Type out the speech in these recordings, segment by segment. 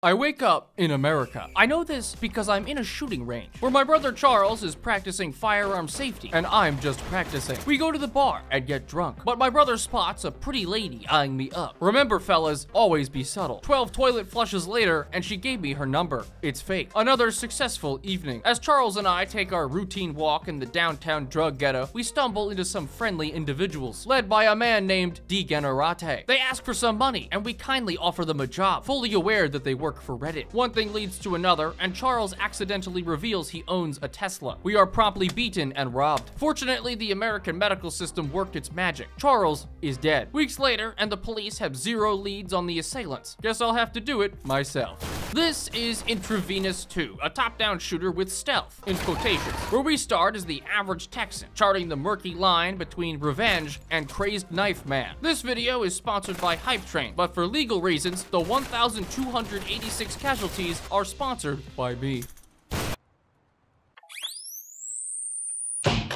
I wake up in America. I know this because I'm in a shooting range where my brother Charles is practicing firearm safety and I'm just practicing. We go to the bar and get drunk, but my brother spots a pretty lady eyeing me up. Remember fellas, always be subtle. 12 toilet flushes later and she gave me her number. It's fake. Another successful evening. As Charles and I take our routine walk in the downtown drug ghetto, we stumble into some friendly individuals led by a man named Degenerate. They ask for some money and we kindly offer them a job, fully aware that they work for Reddit. One thing leads to another, and Charles accidentally reveals he owns a Tesla. We are promptly beaten and robbed. Fortunately, the American medical system worked its magic. Charles is dead. Weeks later, and the police have zero leads on the assailants. Guess I'll have to do it myself. This is Intravenous 2, a top-down shooter with stealth, in quotations, where we start as the average Texan, charting the murky line between revenge and crazed knife man. This video is sponsored by Hype Train, but for legal reasons, the 1,286 casualties are sponsored by me.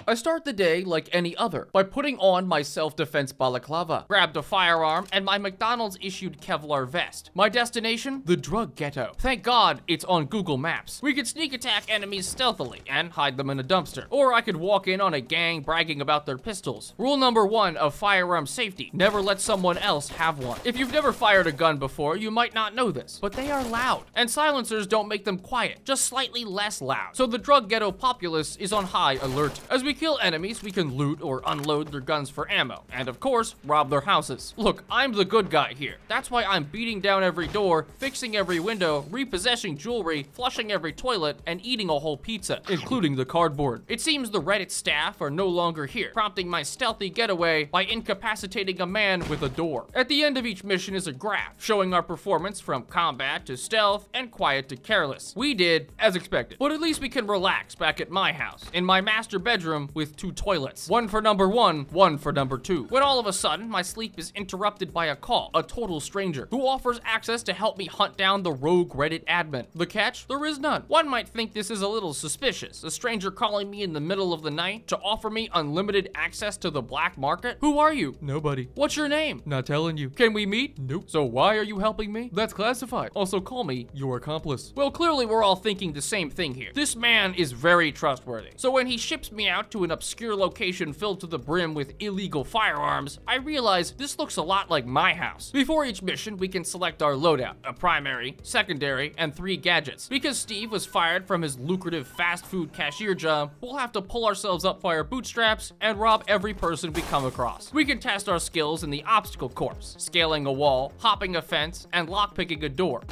I start the day like any other, by putting on my self-defense balaclava, grabbed a firearm, and my McDonald's-issued Kevlar vest. My destination? The drug ghetto. Thank God it's on Google Maps. We could sneak attack enemies stealthily and hide them in a dumpster. Or I could walk in on a gang bragging about their pistols. Rule number 1 of firearm safety: never let someone else have one. If you've never fired a gun before, you might not know this, but they are loud. And silencers don't make them quiet, just slightly less loud. So the drug ghetto populace is on high alert. As we kill enemies, we can loot or unload their guns for ammo, and of course, rob their houses. Look, I'm the good guy here. That's why I'm beating down every door, fixing every window, repossessing jewelry, flushing every toilet, and eating a whole pizza, including the cardboard. It seems the Reddit staff are no longer here, prompting my stealthy getaway by incapacitating a man with a door. At the end of each mission is a graph, showing our performance from combat to stealth and quiet to careless. We did as expected, but at least we can relax back at my house, in my master bedroom with 2 toilets. One for number 1, one for number 2. When all of a sudden, my sleep is interrupted by a call, a total stranger, who offers access to help me hunt down the rogue Reddit admin. The catch? There is none. One might think this is a little suspicious, a stranger calling me in the middle of the night to offer me unlimited access to the black market. Who are you? Nobody. What's your name? Not telling you. Can we meet? Nope. So why are you helping me? That's classified. Also call me your accomplice. Well, clearly we're all thinking the same thing here. This man is very trustworthy. So when he ships me out to an obscure location filled to the brim with illegal firearms, I realize this looks a lot like my house. Before each mission, we can select our loadout, a primary, secondary, and 3 gadgets. Because Steve was fired from his lucrative fast food cashier job, we'll have to pull ourselves up by our bootstraps and rob every person we come across. We can test our skills in the obstacle course, scaling a wall, hopping a fence, and lockpicking a door.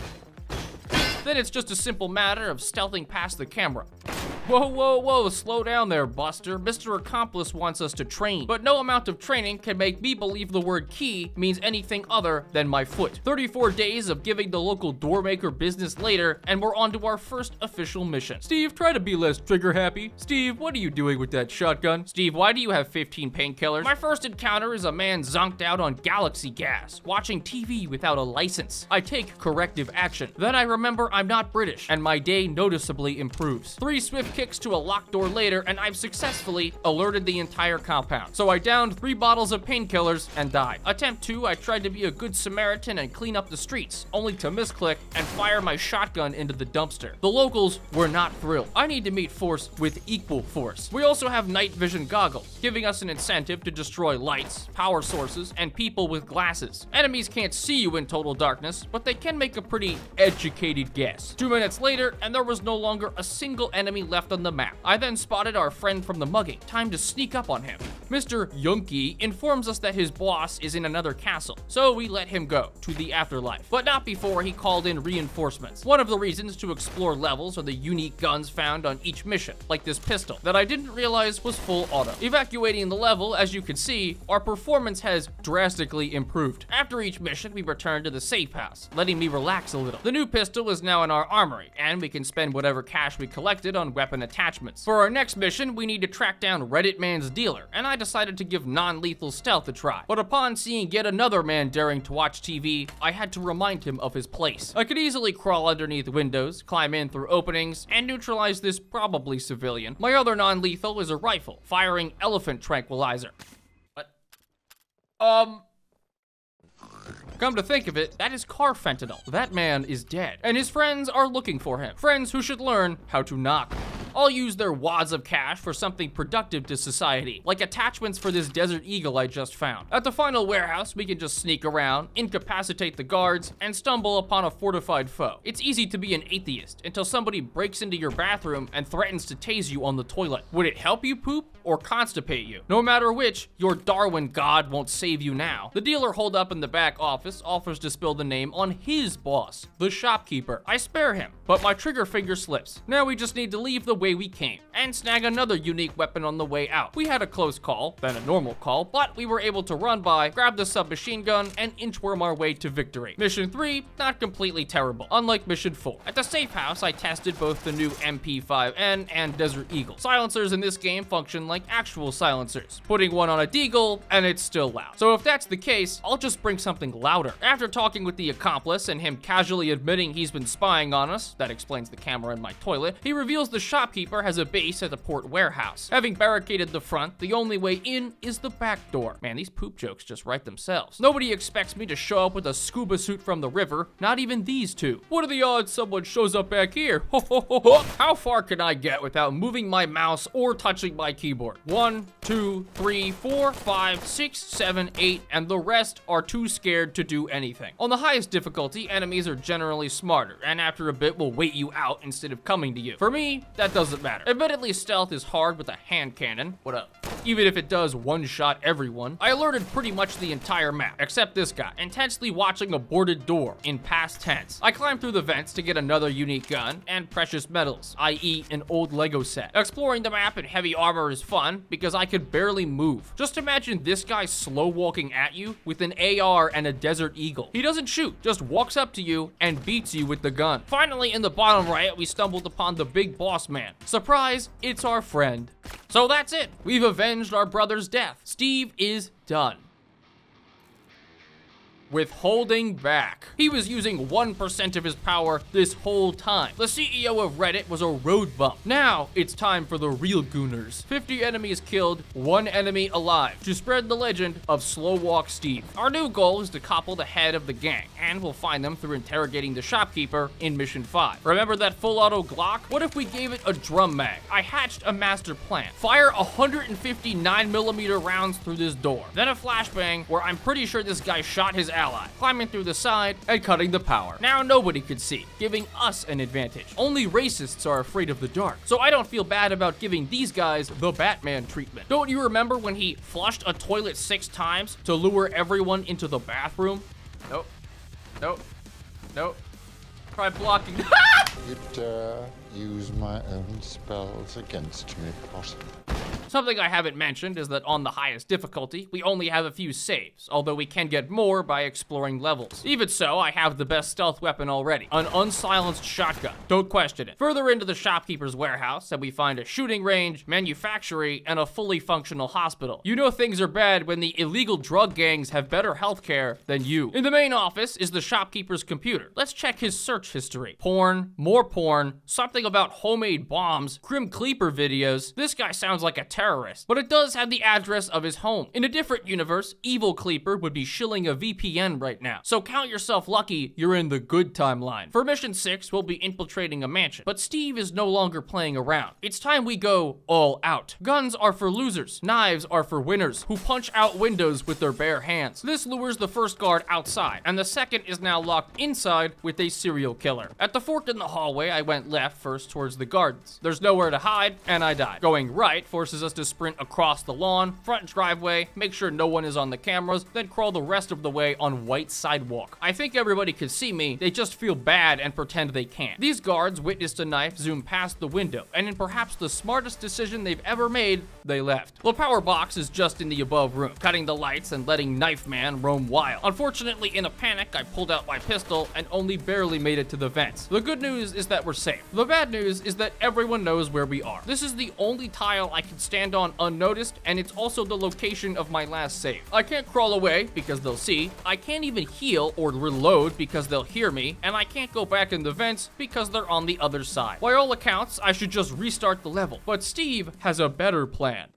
Then it's just a simple matter of stealthing past the camera. Whoa, whoa, whoa, slow down there, Buster. Mr. Accomplice wants us to train, but no amount of training can make me believe the word key means anything other than my foot. 34 days of giving the local doormaker business later, and we're on to our first official mission. Steve, try to be less trigger happy. Steve, what are you doing with that shotgun? Steve, why do you have 15 painkillers? My first encounter is a man zonked out on galaxy gas, watching TV without a license. I take corrective action. Then I remember I'm not British, and my day noticeably improves. 3 swift kicks to a locked door later, and I've successfully alerted the entire compound. So I downed 3 bottles of painkillers and died. Attempt 2, I tried to be a good Samaritan and clean up the streets, only to misclick and fire my shotgun into the dumpster. The locals were not thrilled. I need to meet force with equal force. We also have night vision goggles, giving us an incentive to destroy lights, power sources, and people with glasses. Enemies can't see you in total darkness, but they can make a pretty educated guess. 2 minutes later, and there was no longer a single enemy left on the map. I then spotted our friend from the mugging. Time to sneak up on him. Mr. Yunky informs us that his boss is in another castle, so we let him go to the afterlife, but not before he called in reinforcements. One of the reasons to explore levels are the unique guns found on each mission, like this pistol that I didn't realize was full auto. Evacuating the level, as you can see, our performance has drastically improved. After each mission, we return to the safe house, letting me relax a little. The new pistol is now in our armory, and we can spend whatever cash we collected on weapon attachments. For our next mission, we need to track down Reddit man's dealer, and I decided to give non-lethal stealth a try. But upon seeing yet another man daring to watch TV, I had to remind him of his place. I could easily crawl underneath windows, climb in through openings, and neutralize this probably civilian. My other non-lethal is a rifle, firing elephant tranquilizer. What? Come to think of it, that is car fentanyl. That man is dead, and his friends are looking for him. Friends who should learn how to knock. I'll use their wads of cash for something productive to society, like attachments for this Desert Eagle I just found. At the final warehouse, we can just sneak around, incapacitate the guards, and stumble upon a fortified foe. It's easy to be an atheist until somebody breaks into your bathroom and threatens to tase you on the toilet. Would it help you poop or constipate you? No matter which, your Darwin god won't save you now. The dealer holed up in the back office offers to spill the name on his boss, the shopkeeper. I spare him, but my trigger finger slips. Now we just need to leave the way we came and snag another unique weapon on the way out. We had a close call, then a normal call, but we were able to run by, grab the submachine gun, and inchworm our way to victory. Mission 3, not completely terrible, unlike Mission 4. At the safe house, I tested both the new MP5N and Desert Eagle. Silencers in this game function like actual silencers, putting one on a deagle and it's still loud. So if that's the case, I'll just bring something louder. After talking with the accomplice and him casually admitting he's been spying on us, that explains the camera in my toilet, he reveals the shopkeeper has a base at the port warehouse. Having barricaded the front, the only way in is the back door. Man, these poop jokes just write themselves. Nobody expects me to show up with a scuba suit from the river, not even these two. What are the odds someone shows up back here? How far can I get without moving my mouse or touching my keyboard? 1, 2, 3, 4, 5, 6, 7, 8, and the rest are too scared to do anything. On the highest difficulty, enemies are generally smarter, and after a bit will wait you out instead of coming to you. For me, that doesn't matter. Admittedly, stealth is hard with a hand cannon. What up? Even if it does one-shot everyone. I alerted pretty much the entire map, except this guy, intensely watching a boarded door in past tense. I climbed through the vents to get another unique gun and precious metals, i.e. an old Lego set. Exploring the map in heavy armor is fun because I could barely move. Just imagine this guy slow walking at you with an AR and a Desert Eagle. He doesn't shoot, just walks up to you and beats you with the gun. Finally, in the bottom right, we stumbled upon the big boss man. Surprise, it's our friend. So that's it. We've avenged our brother's death. Steve is done. Withholding back. He was using 1% of his power this whole time. The CEO of Reddit was a road bump. Now it's time for the real gooners. 50 enemies killed, 1 enemy alive, to spread the legend of Slow Walk Steve. Our new goal is to couple the head of the gang, and we'll find them through interrogating the shopkeeper in Mission 5. Remember that full auto Glock? What if we gave it a drum mag? I hatched a master plan. Fire 150 9mm rounds through this door. Then a flashbang where I'm pretty sure this guy shot his ally, climbing through the side and cutting the power. Now nobody could see, giving us an advantage. Only racists are afraid of the dark, so I don't feel bad about giving these guys the Batman treatment. Don't you remember when he flushed a toilet 6 times to lure everyone into the bathroom? Nope. Nope. Nope. Try blocking. You dare use my own spells against me, Possum. Something I haven't mentioned is that on the highest difficulty, we only have a few saves, although we can get more by exploring levels. Even so, I have the best stealth weapon already, an unsilenced shotgun. Don't question it. Further into the shopkeeper's warehouse, and we find a shooting range, manufactory, and a fully functional hospital. You know things are bad when the illegal drug gangs have better healthcare than you. In the main office is the shopkeeper's computer. Let's check his search history. Porn, more porn, something about homemade bombs, anti-kleaper videos. This guy sounds like a terrorist, but it does have the address of his home. In a different universe, evil Kleaper would be shilling a VPN right now. So count yourself lucky you're in the good timeline. For Mission 6, we'll be infiltrating a mansion, but Steve is no longer playing around. It's time we go all out. Guns are for losers. Knives are for winners who punch out windows with their bare hands. This lures the first guard outside, and the second is now locked inside with a serial killer. At the fork in the hallway, I went left first towards the gardens. There's nowhere to hide, and I died. Going right forces us to sprint across the lawn, front driveway, make sure no one is on the cameras, then crawl the rest of the way on white sidewalk. I think everybody could see me, they just feel bad and pretend they can't. These guards witnessed a knife zoom past the window, and in perhaps the smartest decision they've ever made, they left. The power box is just in the above room, cutting the lights and letting Knife Man roam wild. Unfortunately, in a panic, I pulled out my pistol and only barely made it to the vents. The good news is that we're safe. The bad news is that everyone knows where we are. This is the only tile I can stand on unnoticed, and it's also the location of my last save. I can't crawl away because they'll see, I can't even heal or reload because they'll hear me, and I can't go back in the vents because they're on the other side. By all accounts, I should just restart the level, but Steve has a better plan.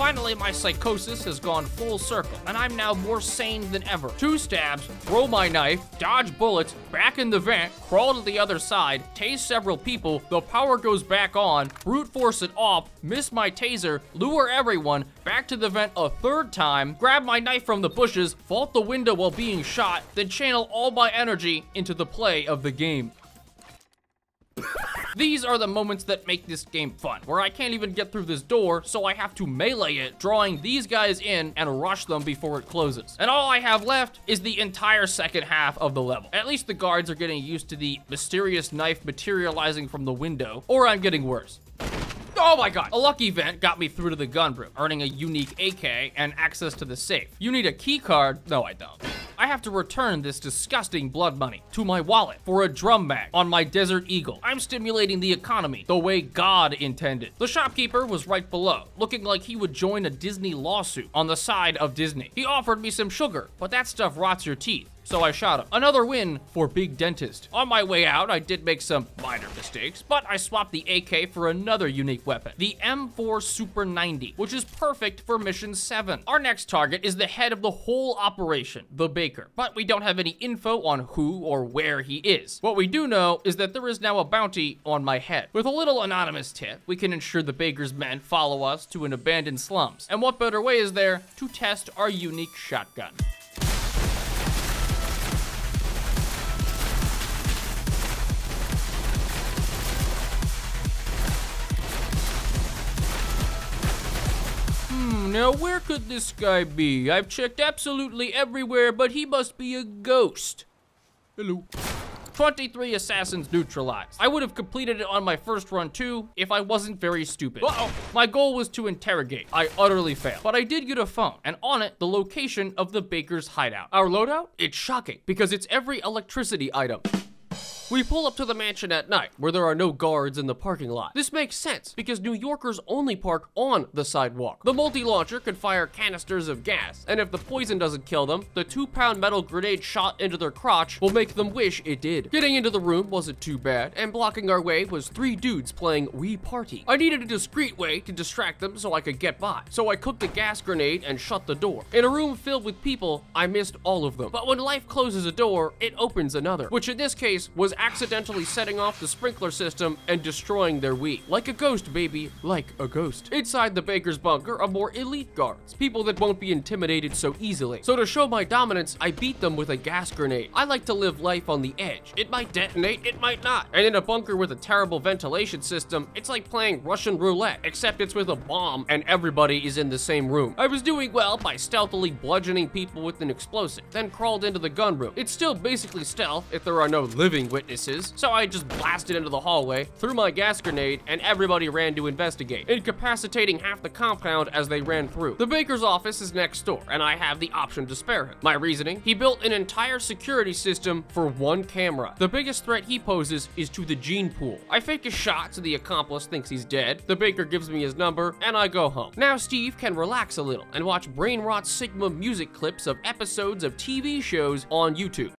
Finally, my psychosis has gone full circle, and I'm now more sane than ever. 2 stabs, throw my knife, dodge bullets, back in the vent, crawl to the other side, tase several people, the power goes back on, brute force it off, miss my taser, lure everyone, back to the vent a 3rd time, grab my knife from the bushes, vault the window while being shot, then channel all my energy into the play of the game. These are the moments that make this game fun, where I can't even get through this door, so I have to melee it, drawing these guys in and rush them before it closes. And all I have left is the entire second half of the level. At least the guards are getting used to the mysterious knife materializing from the window, or I'm getting worse. Oh my god! A lucky vent got me through to the gun room, earning a unique AK and access to the safe. You need a key card? No, I don't. I have to return this disgusting blood money to my wallet for a drum mag on my Desert Eagle. I'm stimulating the economy the way God intended. The shopkeeper was right below, looking like he would join a Disney lawsuit on the side of Disney. He offered me some sugar, but that stuff rots your teeth. So I shot him. Another win for Big Dentist. On my way out, I did make some minor mistakes, but I swapped the AK for another unique weapon, the M4 Super 90, which is perfect for Mission 7. Our next target is the head of the whole operation, the Baker, but we don't have any info on who or where he is. What we do know is that there is now a bounty on my head. With a little anonymous tip, we can ensure the Baker's men follow us to an abandoned slums. And what better way is there to test our unique shotgun? Now where could this guy be? I've checked absolutely everywhere, but he must be a ghost. Hello. 23 assassins neutralized. I would have completed it on my first run too if I wasn't very stupid. Uh-oh. My goal was to interrogate. I utterly failed, but I did get a phone, and on it, the location of the Baker's hideout. Our loadout? It's shocking, because it's every electricity item. We pull up to the mansion at night, where there are no guards in the parking lot. This makes sense, because New Yorkers only park on the sidewalk. The multi-launcher can fire canisters of gas, and if the poison doesn't kill them, the 2-pound metal grenade shot into their crotch will make them wish it did. Getting into the room wasn't too bad, and blocking our way was 3 dudes playing Wii Party. I needed a discreet way to distract them so I could get by, so I cooked a gas grenade and shut the door. In a room filled with people, I missed all of them. But when life closes a door, it opens another, which in this case was accidentally setting off the sprinkler system and destroying their Wii. Like a ghost, baby, like a ghost. Inside the Baker's bunker are more elite guards, people that won't be intimidated so easily. So to show my dominance, I beat them with a gas grenade. I like to live life on the edge. It might detonate, it might not. And in a bunker with a terrible ventilation system, it's like playing Russian roulette, except it's with a bomb and everybody is in the same room. I was doing well by stealthily bludgeoning people with an explosive, then crawled into the gun room. It's still basically stealth if there are no living witnesses, so I just blasted into the hallway, threw my gas grenade, and everybody ran to investigate, incapacitating half the compound as they ran through. The Baker's office is next door, and I have the option to spare him. My reasoning? He built an entire security system for 1 camera. The biggest threat he poses is to the gene pool. I fake a shot so the accomplice thinks he's dead, the Baker gives me his number, and I go home. Now Steve can relax a little and watch Brain Rot Sigma music clips of episodes of TV shows on YouTube.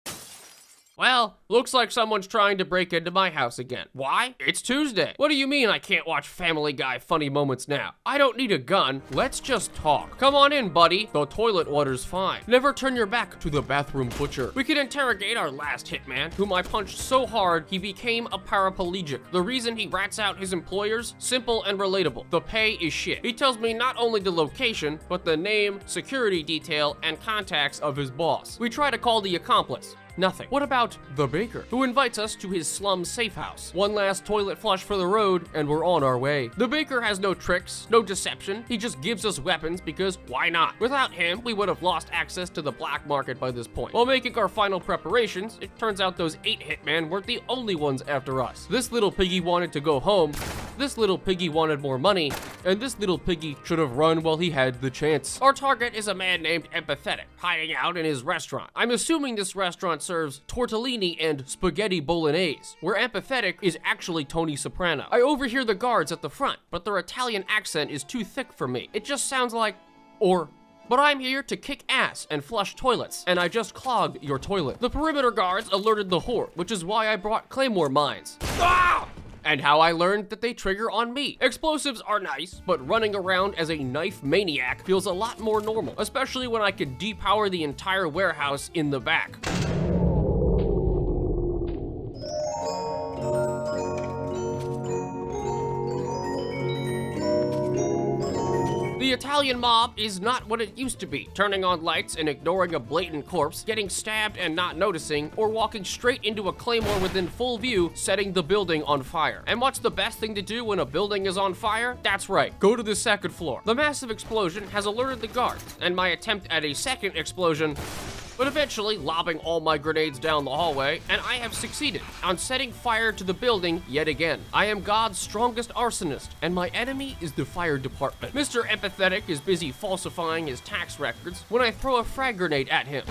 Well, looks like someone's trying to break into my house again. Why? It's Tuesday. What do you mean I can't watch Family Guy funny moments now? I don't need a gun. Let's just talk. Come on in, buddy. The toilet water's fine. Never turn your back to the bathroom butcher. We can interrogate our last hitman, whom I punched so hard he became a paraplegic. The reason he rats out his employers? Simple and relatable. The pay is shit. He tells me not only the location, but the name, security detail, and contacts of his boss. We try to call the accomplice. Nothing. What about the Baker, who invites us to his slum safe house? One last toilet flush for the road, and we're on our way. The Baker has no tricks, no deception. He just gives us weapons because why not? Without him, we would have lost access to the black market by this point. While making our final preparations, it turns out those 8 hitmen weren't the only ones after us. This little piggy wanted to go home, this little piggy wanted more money, and this little piggy should have run while he had the chance. Our target is a man named Empathetic, hiding out in his restaurant. I'm assuming this restaurant serves tortellini and spaghetti bolognese, where Empathetic is actually Tony Soprano. I overhear the guards at the front, but their Italian accent is too thick for me. It just sounds like, but I'm here to kick ass and flush toilets, and I just clogged your toilet. The perimeter guards alerted the horde, which is why I brought claymore mines. Ah! and how I learned that they trigger on me. Explosives are nice, but running around as a knife maniac feels a lot more normal, especially when I could depower the entire warehouse in the back. The Italian mob is not what it used to be, turning on lights and ignoring a blatant corpse, getting stabbed and not noticing, or walking straight into a claymore within full view, setting the building on fire. And what's the best thing to do when a building is on fire? That's right, go to the second floor. The massive explosion has alerted the guards, and my attempt at a second explosion, but eventually lobbing all my grenades down the hallway, and I have succeeded on setting fire to the building yet again. I am God's strongest arsonist, and my enemy is the fire department. Mr. Empathetic is busy falsifying his tax records when I throw a frag grenade at him.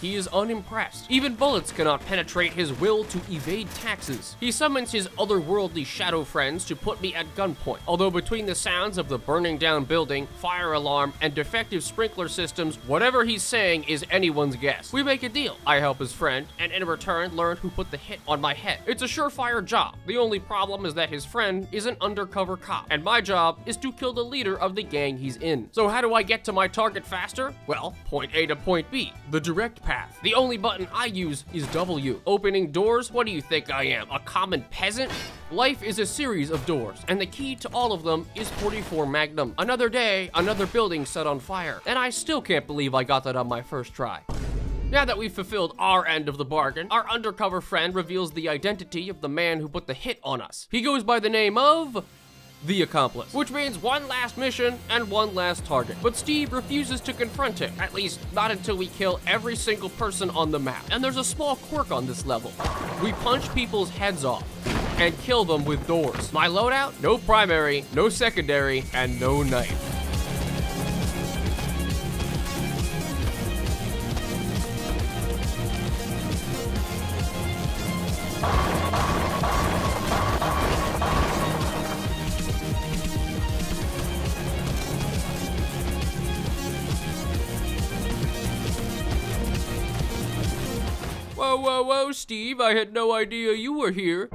He is unimpressed. Even bullets cannot penetrate his will to evade taxes. He summons his otherworldly shadow friends to put me at gunpoint. Although between the sounds of the burning down building, fire alarm, and defective sprinkler systems, whatever he's saying is anyone's guess. We make a deal. I help his friend, and in return learn who put the hit on my head. It's a surefire job. The only problem is that his friend is an undercover cop, and my job is to kill the leader of the gang he's in. So how do I get to my target faster? Well, point A to point B, the direct path. The only button I use is W. Opening doors? What do you think I am, a common peasant? Life is a series of doors, and the key to all of them is 44 Magnum. Another day, another building set on fire, and I still can't believe I got that on my first try. Now that we've fulfilled our end of the bargain, our undercover friend reveals the identity of the man who put the hit on us. He goes by the name of the accomplice, which means one last mission and one last target. But Steve refuses to confront him, at least not until we kill every single person on the map. And there's a small quirk on this level. We punch people's heads off and kill them with doors. My loadout? No primary, no secondary, and no knife. Whoa, Steve, I had no idea you were here.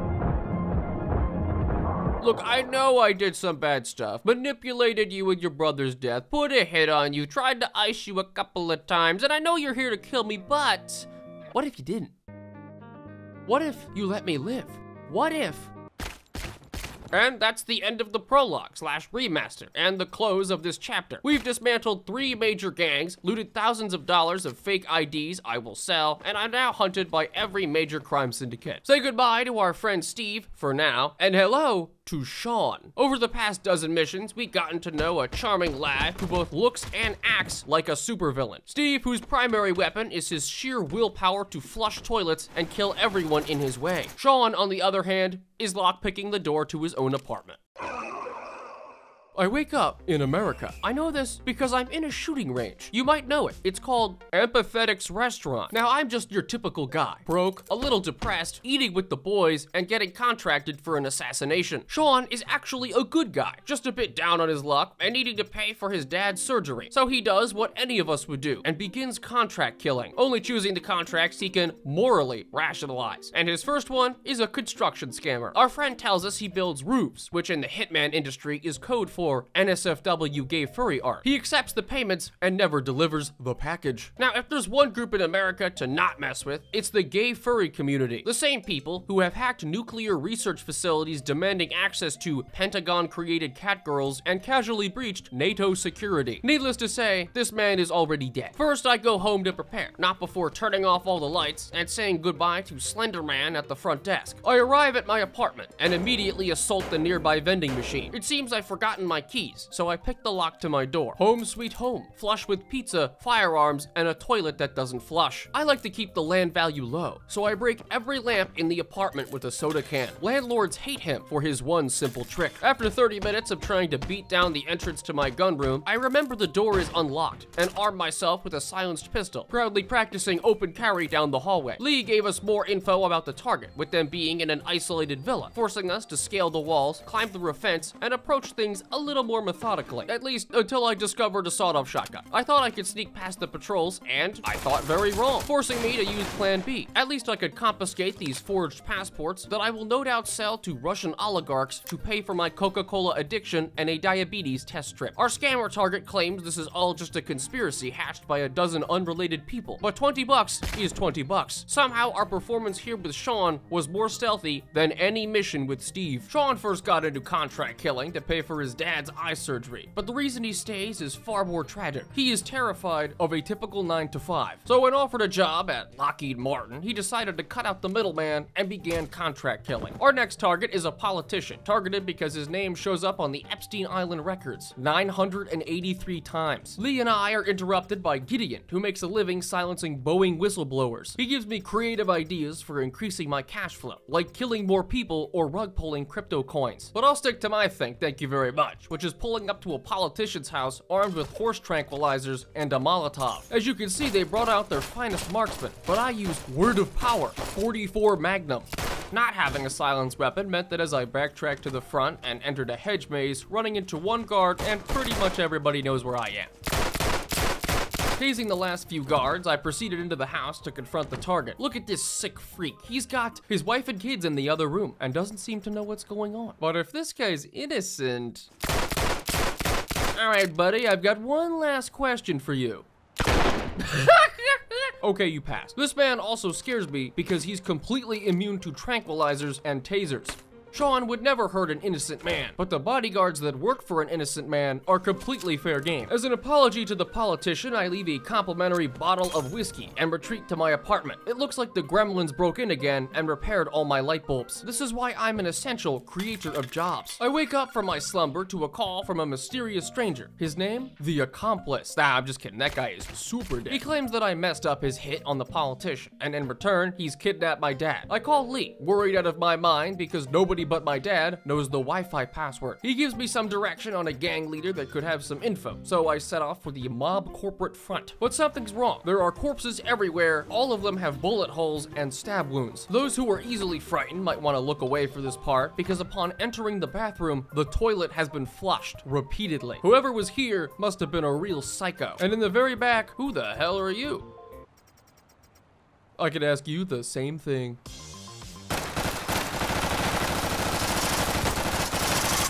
Look, I know I did some bad stuff, manipulated you with your brother's death, put a hit on you, tried to ice you a couple of times, and I know you're here to kill me, but what if you didn't? What if you let me live? What if? And that's the end of the prologue / remaster and the close of this chapter. We've dismantled 3 major gangs, looted thousands of dollars of fake IDs I will sell, and I'm now hunted by every major crime syndicate. Say goodbye to our friend Steve for now, and hello to Sean. Over the past dozen missions, we've gotten to know a charming lad who both looks and acts like a supervillain. Steve, whose primary weapon is his sheer willpower to flush toilets and kill everyone in his way. Sean, on the other hand, is lockpicking the door to his own apartment. I wake up in America. I know this because I'm in a shooting range. You might know it. It's called Empathetic's Restaurant. Now, I'm just your typical guy. Broke, a little depressed, eating with the boys, and getting contracted for an assassination. Sean is actually a good guy, just a bit down on his luck and needing to pay for his dad's surgery. So he does what any of us would do and begins contract killing, only choosing the contracts he can morally rationalize. And his first one is a construction scammer. Our friend tells us he builds roofs, which in the hitman industry is code for NSFW gay furry art. He accepts the payments and never delivers the package. Now, if there's one group in America to not mess with, it's the gay furry community. The same people who have hacked nuclear research facilities demanding access to Pentagon-created catgirls and casually breached NATO security. Needless to say, this man is already dead. First, I go home to prepare, not before turning off all the lights and saying goodbye to Slender Man at the front desk. I arrive at my apartment and immediately assault the nearby vending machine. It seems I've forgotten my keys, so I pick the lock to my door. Home sweet home, flush with pizza, firearms, and a toilet that doesn't flush. I like to keep the land value low, so I break every lamp in the apartment with a soda can. Landlords hate him for his one simple trick. After 30 minutes of trying to beat down the entrance to my gun room, I remember the door is unlocked and arm myself with a silenced pistol, proudly practicing open carry down the hallway. Lee gave us more info about the target, with them being in an isolated villa, forcing us to scale the walls, climb through a fence, and approach things a little more methodically, at least until I discovered a sawed-off shotgun. I thought I could sneak past the patrols, and I thought very wrong, forcing me to use plan B. At least I could confiscate these forged passports that I will no doubt sell to Russian oligarchs to pay for my Coca-Cola addiction and a diabetes test strip. Our scammer target claims this is all just a conspiracy hatched by a dozen unrelated people, but 20 bucks is 20 bucks. Somehow our performance here with Sean was more stealthy than any mission with Steve. Sean first got into contract killing to pay for his dad's eye surgery, but the reason he stays is far more tragic. He is terrified of a typical 9-to-5. So when offered a job at Lockheed Martin, he decided to cut out the middleman and began contract killing. Our next target is a politician, targeted because his name shows up on the Epstein Island records 983 times. Lee and I are interrupted by Gideon, who makes a living silencing Boeing whistleblowers. He gives me creative ideas for increasing my cash flow, like killing more people or rug pulling crypto coins. But I'll stick to my thing, thank you very much, which is pulling up to a politician's house armed with horse tranquilizers and a Molotov. As you can see, they brought out their finest marksman, but I used Word of Power 44 Magnum. Not having a silenced weapon meant that as I backtracked to the front and entered a hedge maze, running into one guard, and pretty much everybody knows where I am. Tasing the last few guards, I proceeded into the house to confront the target. Look at this sick freak. He's got his wife and kids in the other room and doesn't seem to know what's going on. But if this guy's innocent... All right, buddy, I've got one last question for you. Okay, you passed. This man also scares me because he's completely immune to tranquilizers and tasers. Sean would never hurt an innocent man, but the bodyguards that work for an innocent man are completely fair game. As an apology to the politician, I leave a complimentary bottle of whiskey and retreat to my apartment. It looks like the gremlins broke in again and repaired all my light bulbs. This is why I'm an essential creator of jobs. I wake up from my slumber to a call from a mysterious stranger. His name? The Accomplice. Nah, I'm just kidding. That guy is super dead. He claims that I messed up his hit on the politician, and in return, he's kidnapped my dad. I call Lee, worried out of my mind because nobody but my dad knows the Wi-Fi password. He gives me some direction on a gang leader that could have some info, so I set off for the mob corporate front. But something's wrong. There are corpses everywhere, all of them have bullet holes and stab wounds. Those who are easily frightened might want to look away for this part, because upon entering the bathroom, the toilet has been flushed repeatedly. Whoever was here must have been a real psycho. And in the very back, who the hell are you? I could ask you the same thing.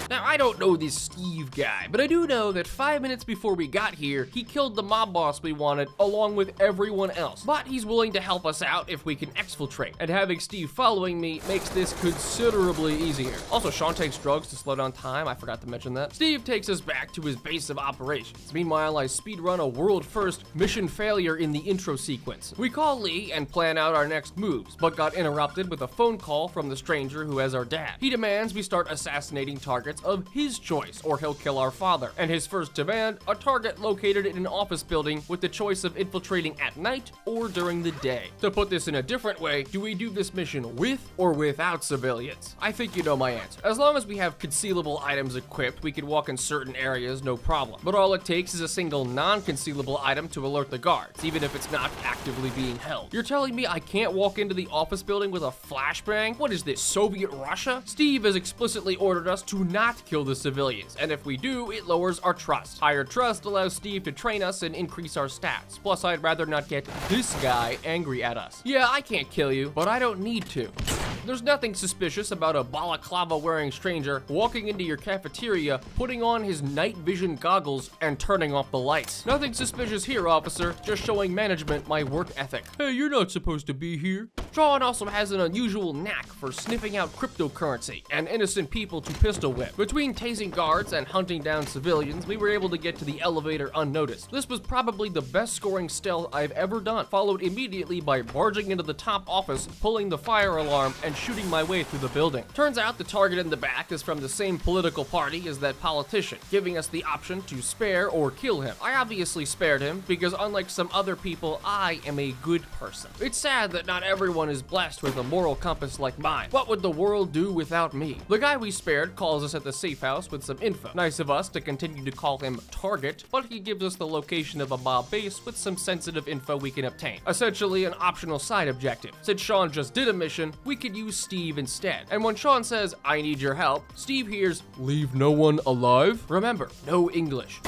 Now, I don't know this Steve guy, but I do know that 5 minutes before we got here, he killed the mob boss we wanted along with everyone else. But he's willing to help us out if we can exfiltrate, and having Steve following me makes this considerably easier. Also, Sean takes drugs to slow down time, I forgot to mention that. Steve takes us back to his base of operations. Meanwhile, I speedrun a world-first mission failure in the intro sequence. We call Lee and plan out our next moves, but got interrupted with a phone call from the stranger who has our dad. He demands we start assassinating targets of his choice, or he'll kill our father. And his first demand, a target located in an office building with the choice of infiltrating at night or during the day. To put this in a different way, do we do this mission with or without civilians? I think you know my answer. As long as we have concealable items equipped, we can walk in certain areas, no problem. But all it takes is a single non-concealable item to alert the guards, even if it's not actively being held. You're telling me I can't walk into the office building with a flashbang? What is this, Soviet Russia? Steve has explicitly ordered us to not kill the civilians, and if we do, it lowers our trust. Higher trust allows Steve to train us and increase our stats. Plus, I'd rather not get this guy angry at us. Yeah, I can't kill you, but I don't need to. There's nothing suspicious about a balaclava-wearing stranger walking into your cafeteria, putting on his night vision goggles, and turning off the lights. Nothing suspicious here, officer, just showing management my work ethic. Hey, you're not supposed to be here. Sean also has an unusual knack for sniffing out cryptocurrency and innocent people to pistol whip. Between tasing guards and hunting down civilians, we were able to get to the elevator unnoticed. This was probably the best scoring stealth I've ever done, followed immediately by barging into the top office, pulling the fire alarm, and shooting my way through the building. Turns out the target in the back is from the same political party as that politician, giving us the option to spare or kill him. I obviously spared him because unlike some other people, I am a good person. It's sad that not everyone is blessed with a moral compass like mine. What would the world do without me? The guy we spared calls us at the safe house with some info. Nice of us to continue to call him Target, but he gives us the location of a mob base with some sensitive info we can obtain. Essentially an optional side objective. Since Sean just did a mission, we could use use Steve instead. And when Sean says, "I need your help," Steve hears, "Leave no one alive?" Remember, no English.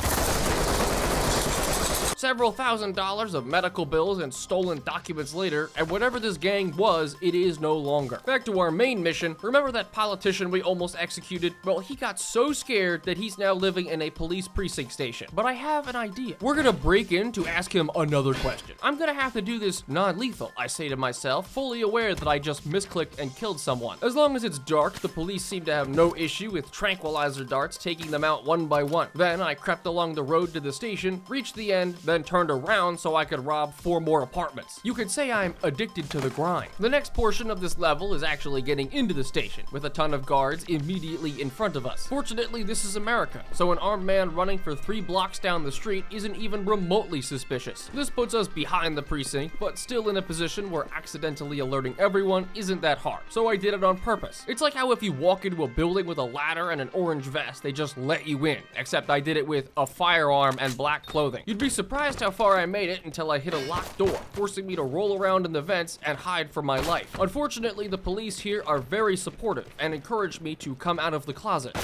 Several $1,000s of medical bills and stolen documents later, and whatever this gang was, it is no longer. Back to our main mission. Remember that politician we almost executed? Well, he got so scared that he's now living in a police precinct station. But I have an idea. We're gonna break in to ask him another question. I'm gonna have to do this non-lethal, I say to myself, fully aware that I just misclicked and killed someone. As long as it's dark, the police seem to have no issue with tranquilizer darts taking them out one by one. Then I crept along the road to the station, reached the end, then turned around so I could rob 4 more apartments. You could say I'm addicted to the grind. The next portion of this level is actually getting into the station, with a ton of guards immediately in front of us. Fortunately, this is America, so an armed man running for 3 blocks down the street isn't even remotely suspicious. This puts us behind the precinct, but still in a position where accidentally alerting everyone isn't that hard, so I did it on purpose. It's like how if you walk into a building with a ladder and an orange vest, they just let you in, except I did it with a firearm and black clothing. You'd be surprised how far I made it until I hit a locked door, forcing me to roll around in the vents and hide for my life. Unfortunately, the police here are very supportive and encouraged me to come out of the closet.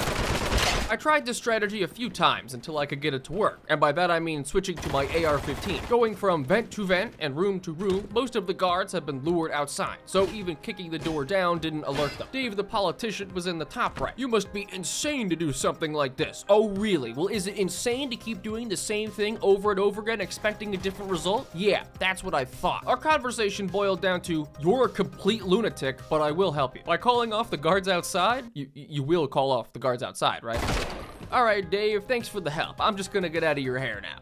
I tried this strategy a few times until I could get it to work, and by that I mean switching to my AR-15. Going from vent to vent and room to room, most of the guards had been lured outside, so even kicking the door down didn't alert them. Dave the politician was in the top right. "You must be insane to do something like this." "Oh really? Well, is it insane to keep doing the same thing over and over again expecting a different result?" "Yeah, that's what I thought." Our conversation boiled down to, "You're a complete lunatic, but I will help you." By calling off the guards outside? You will call off the guards outside, right? "All right, Dave, thanks for the help. I'm just gonna get out of your hair now."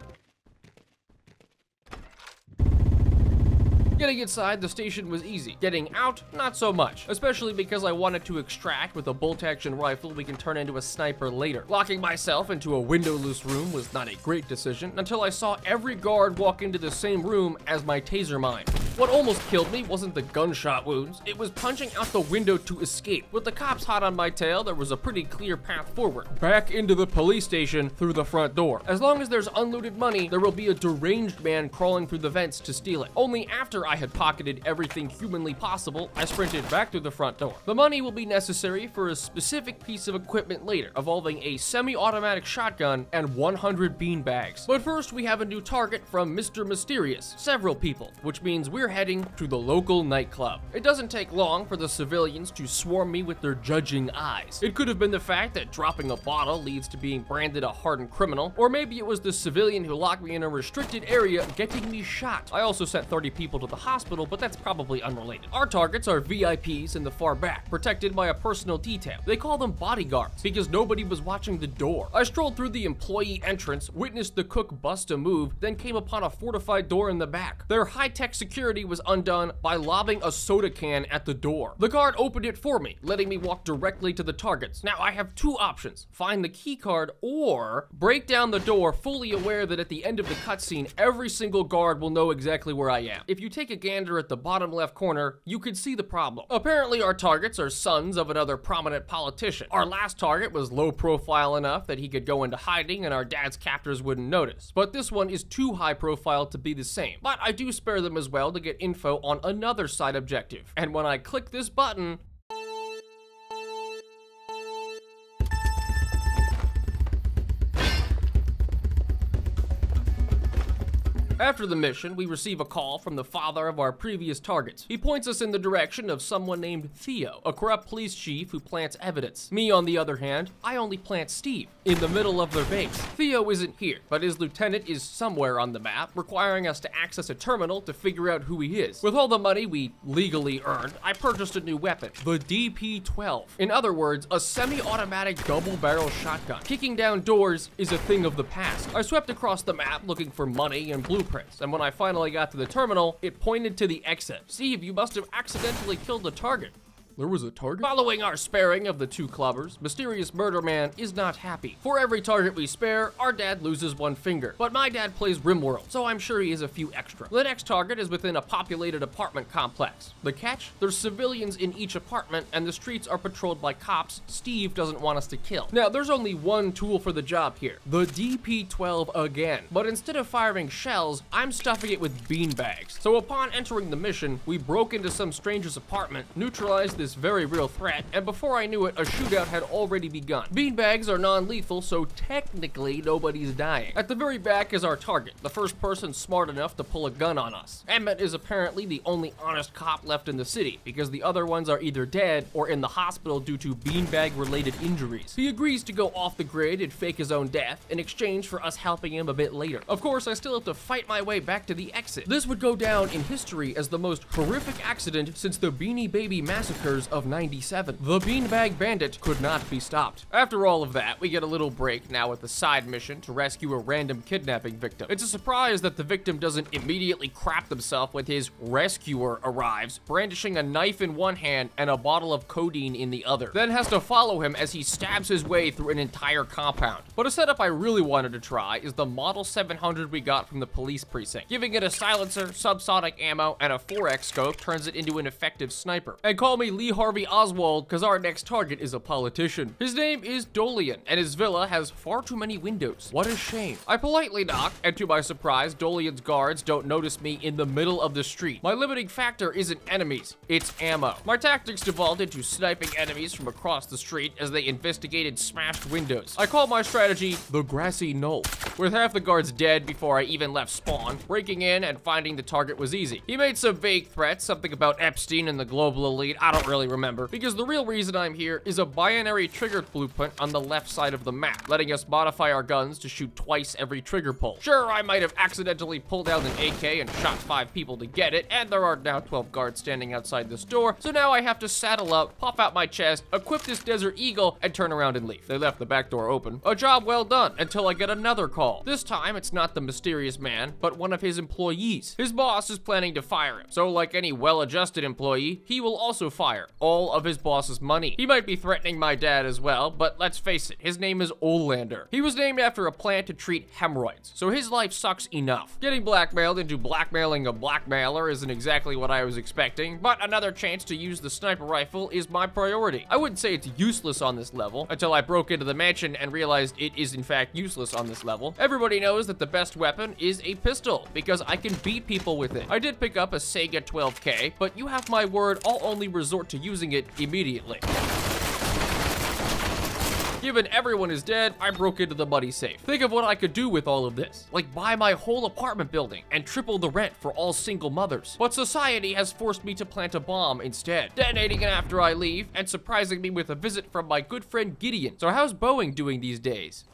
Getting inside the station was easy. Getting out, not so much. Especially because I wanted to extract with a bolt-action rifle we can turn into a sniper later. Locking myself into a windowless room was not a great decision until I saw every guard walk into the same room as my taser mine. What almost killed me wasn't the gunshot wounds, it was punching out the window to escape. With the cops hot on my tail, there was a pretty clear path forward. Back into the police station through the front door. As long as there's unlooted money, there will be a deranged man crawling through the vents to steal it. Only after I had pocketed everything humanly possible, I sprinted back through the front door. The money will be necessary for a specific piece of equipment later, involving a semi-automatic shotgun and 100 beanbags. But first, we have a new target from Mr. Mysterious. Several people, which means we're heading to the local nightclub. It doesn't take long for the civilians to swarm me with their judging eyes. It could have been the fact that dropping a bottle leads to being branded a hardened criminal, or maybe it was the civilian who locked me in a restricted area getting me shot. I also sent 30 people to the hospital, but that's probably unrelated. Our targets are VIPs in the far back, protected by a personal detail. They call them bodyguards because nobody was watching the door. I strolled through the employee entrance, witnessed the cook bust a move, then came upon a fortified door in the back. Their high-tech security was undone by lobbing a soda can at the door. The guard opened it for me, letting me walk directly to the targets. Now I have 2 options: find the key card or break down the door, fully aware that at the end of the cutscene, every single guard will know exactly where I am. If you take a gander at the bottom left corner, you can see the problem. Apparently our targets are sons of another prominent politician. Our last target was low profile enough that he could go into hiding and our dad's captors wouldn't notice. But this one is too high profile to be the same. But I do spare them as well to get info on another side objective. And when I click this button, after the mission, we receive a call from the father of our previous targets. He points us in the direction of someone named Theo, a corrupt police chief who plants evidence. Me, on the other hand, I only plant Steve, in the middle of their base. Theo isn't here, but his lieutenant is somewhere on the map, requiring us to access a terminal to figure out who he is. With all the money we legally earned, I purchased a new weapon, the DP-12. In other words, a semi-automatic double-barrel shotgun. Kicking down doors is a thing of the past. I swept across the map looking for money and blueprints. And when I finally got to the terminal, it pointed to the exit. Steve, you must have accidentally killed the target. There was a target? Following our sparing of the 2 clubbers, Mysterious Murder Man is not happy. For every target we spare, our dad loses 1 finger. But my dad plays RimWorld, so I'm sure he has a few extra. The next target is within a populated apartment complex. The catch? There's civilians in each apartment, and the streets are patrolled by cops Steve doesn't want us to kill. Now, there's only one tool for the job here, the DP-12 again. But instead of firing shells, I'm stuffing it with beanbags. So upon entering the mission, we broke into some stranger's apartment, neutralized the this very real threat, and before I knew it, a shootout had already begun. Beanbags are non-lethal, so technically nobody's dying. At the very back is our target, the first person smart enough to pull a gun on us. Emmett is apparently the only honest cop left in the city, because the other ones are either dead or in the hospital due to beanbag-related injuries. He agrees to go off the grid and fake his own death in exchange for us helping him a bit later. Of course, I still have to fight my way back to the exit. This would go down in history as the most horrific accident since the Beanie Baby massacres of '97. The Beanbag Bandit could not be stopped. After all of that, we get a little break now with the side mission to rescue a random kidnapping victim. It's a surprise that the victim doesn't immediately crap himself when his rescuer arrives, brandishing a knife in one hand and a bottle of codeine in the other. Then has to follow him as he stabs his way through an entire compound. But a setup I really wanted to try is the Model 700 we got from the police precinct. Giving it a silencer, subsonic ammo, and a 4X scope turns it into an effective sniper. And call me Lee Harvey Oswald, cause our next target is a politician. His name is Dolian, and his villa has far too many windows. What a shame. I politely knock, and to my surprise, Dolian's guards don't notice me in the middle of the street. My limiting factor isn't enemies, it's ammo. My tactics devolved into sniping enemies from across the street as they investigated smashed windows. I call my strategy the grassy knoll. With half the guards dead before I even left spawn, breaking in and finding the target was easy. He made some vague threats, something about Epstein and the global elite, I don't really remember, because the real reason I'm here is a binary trigger blueprint on the left side of the map, letting us modify our guns to shoot twice every trigger pull. Sure, I might have accidentally pulled out an AK and shot 5 people to get it, and there are now 12 guards standing outside this door, so now I have to saddle up, pop out my chest, equip this Desert Eagle, and turn around and leave. They left the back door open. A job well done, until I get another call. This time, it's not the mysterious man, but one of his employees. His boss is planning to fire him, so like any well-adjusted employee, he will also fire all of his boss's money. He might be threatening my dad as well, but let's face it, his name is Olander. He was named after a plant to treat hemorrhoids, so his life sucks enough. Getting blackmailed into blackmailing a blackmailer isn't exactly what I was expecting, but another chance to use the sniper rifle is my priority. I wouldn't say it's useless on this level, until I broke into the mansion and realized it is in fact useless on this level. Everybody knows that the best weapon is a pistol, because I can beat people with it. I did pick up a Sega 12K, but you have my word, I'll only resort to using it immediately. Given everyone is dead, I broke into the money safe. Think of what I could do with all of this. Like buy my whole apartment building and triple the rent for all single mothers. But society has forced me to plant a bomb instead, detonating it after I leave and surprising me with a visit from my good friend Gideon. So how's Boeing doing these days?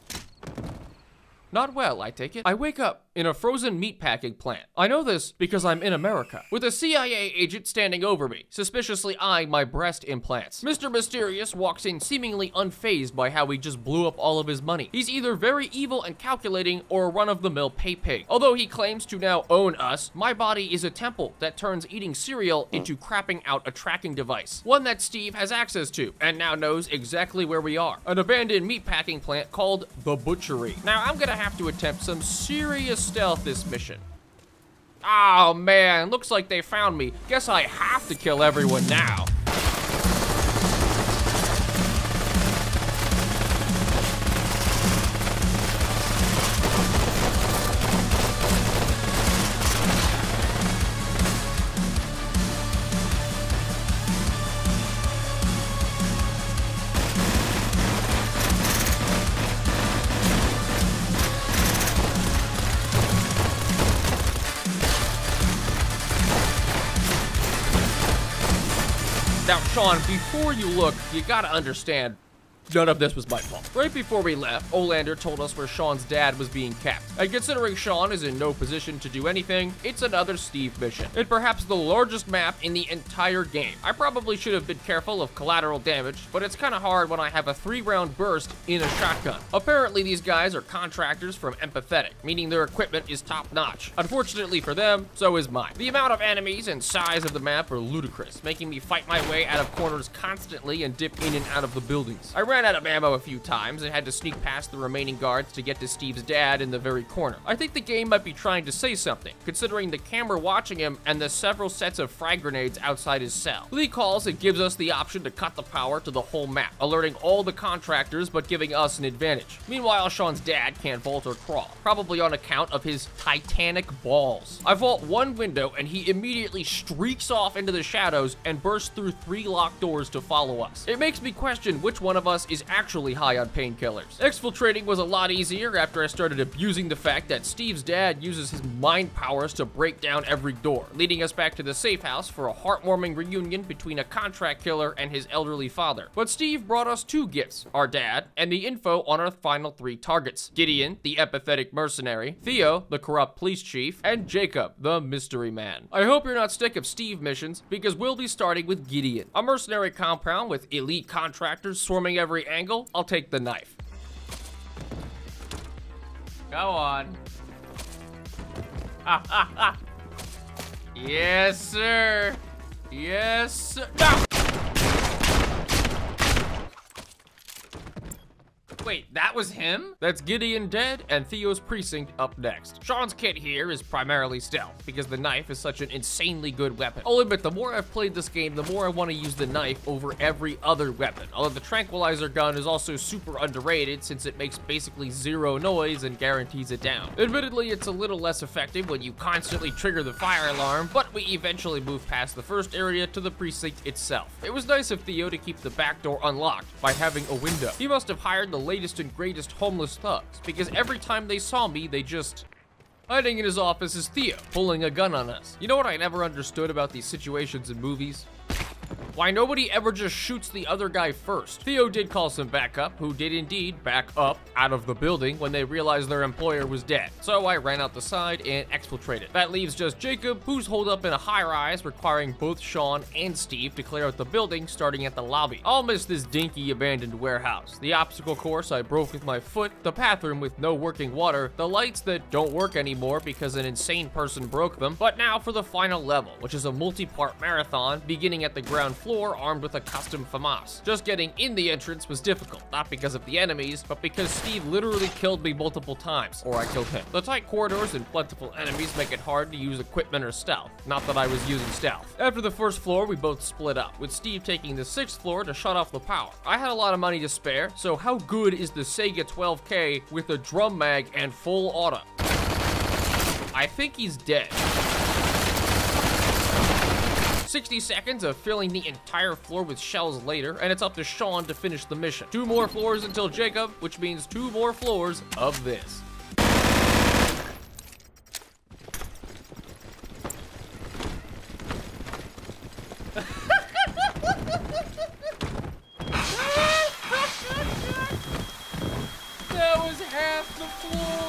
Not well, I take it. I wake up in a frozen meatpacking plant. I know this because I'm in America, with a CIA agent standing over me, suspiciously eyeing my breast implants. Mr. Mysterious walks in seemingly unfazed by how we just blew up all of his money. He's either very evil and calculating or a run-of-the-mill pay pig. Although he claims to now own us, my body is a temple that turns eating cereal into crapping out a tracking device. One that Steve has access to, and now knows exactly where we are. An abandoned meatpacking plant called The Butchery. Now I'm gonna have to attempt some serious stealth this mission. Oh man, looks like they found me. Guess I have to kill everyone now. Now, Sean, before you look, you gotta understand, none of this was my fault. Right before we left, Olander told us where Sean's dad was being kept. And considering Sean is in no position to do anything, it's another Steve mission. And perhaps the largest map in the entire game. I probably should have been careful of collateral damage, but it's kind of hard when I have a 3-round burst in a shotgun. Apparently these guys are contractors from Empathetic, meaning their equipment is top-notch. Unfortunately for them, so is mine. The amount of enemies and size of the map are ludicrous, making me fight my way out of corners constantly and dip in and out of the buildings. I ran ran out of ammo a few times and had to sneak past the remaining guards to get to Steve's dad in the very corner. I think the game might be trying to say something, considering the camera watching him and the several sets of frag grenades outside his cell. Lee calls and gives us the option to cut the power to the whole map, alerting all the contractors but giving us an advantage. Meanwhile, Sean's dad can't vault or crawl, probably on account of his titanic balls. I vault one window and he immediately streaks off into the shadows and bursts through 3 locked doors to follow us. It makes me question which one of us is actually high on painkillers. Exfiltrating was a lot easier after I started abusing the fact that Steve's dad uses his mind powers to break down every door, leading us back to the safe house for a heartwarming reunion between a contract killer and his elderly father. But Steve brought us 2 gifts, our dad, and the info on our final 3 targets. Gideon, the empathetic mercenary, Theo, the corrupt police chief, and Jacob, the mystery man. I hope you're not sick of Steve missions, because we'll be starting with Gideon. A mercenary compound with elite contractors swarming every angle. I'll take the knife. Go on. Yes, sir. Yes, sir. No! Wait, that was him? That's Gideon dead and Theo's precinct up next. Sean's kit here is primarily stealth because the knife is such an insanely good weapon. I'll admit, the more I've played this game, the more I want to use the knife over every other weapon. Although the tranquilizer gun is also super underrated since it makes basically 0 noise and guarantees a down. Admittedly, it's a little less effective when you constantly trigger the fire alarm, but we eventually move past the first area to the precinct itself. It was nice of Theo to keep the back door unlocked by having a window. He must have hired the latest and greatest homeless thugs, because every time they saw me, they just... Hiding in his office is Theo, pulling a gun on us. You know what I never understood about these situations in movies? Why nobody ever just shoots the other guy first. Theo did call some backup, who did indeed back up out of the building when they realized their employer was dead. So I ran out the side and exfiltrated. That leaves just Jacob, who's holed up in a high-rise, requiring both Sean and Steve to clear out the building, starting at the lobby. I'll miss this dinky abandoned warehouse, the obstacle course I broke with my foot, the bathroom with no working water, the lights that don't work anymore because an insane person broke them. But now for the final level, which is a multi-part marathon beginning at the ground floor, armed with a custom FAMAS. Just getting in the entrance was difficult, not because of the enemies, but because Steve literally killed me multiple times, or I killed him. The tight corridors and plentiful enemies make it hard to use equipment or stealth. Not that I was using stealth. After the first floor, we both split up, with Steve taking the 6th floor to shut off the power. I had a lot of money to spare, so how good is the Sega 12K with a drum mag and full auto? I think he's dead. 60 seconds of filling the entire floor with shells later, and it's up to Sean to finish the mission. 2 more floors until Jacob, which means 2 more floors of this. That was half the floor.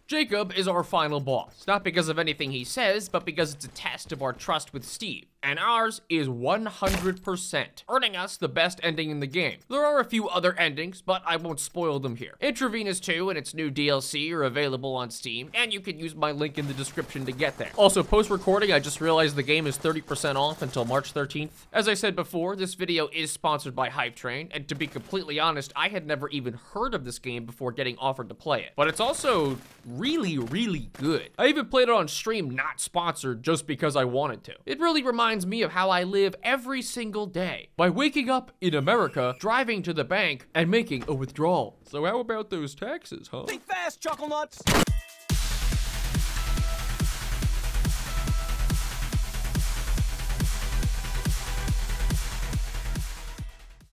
Jacob is our final boss, not because of anything he says, but because it's a test of our trust with Steve. And ours is 100%, earning us the best ending in the game. There are a few other endings, but I won't spoil them here. Intravenous 2 and its new DLC are available on Steam, and you can use my link in the description to get there. Also, post-recording, I just realized the game is 30% off until March 13th. As I said before, this video is sponsored by Hype Train, and to be completely honest, I had never even heard of this game before getting offered to play it. But it's also really, really good. I even played it on stream, not sponsored, just because I wanted to. It really reminds me of how I live every single day, by waking up in America, driving to the bank, and making a withdrawal. So how about those taxes, huh? Think fast, chuckle nuts!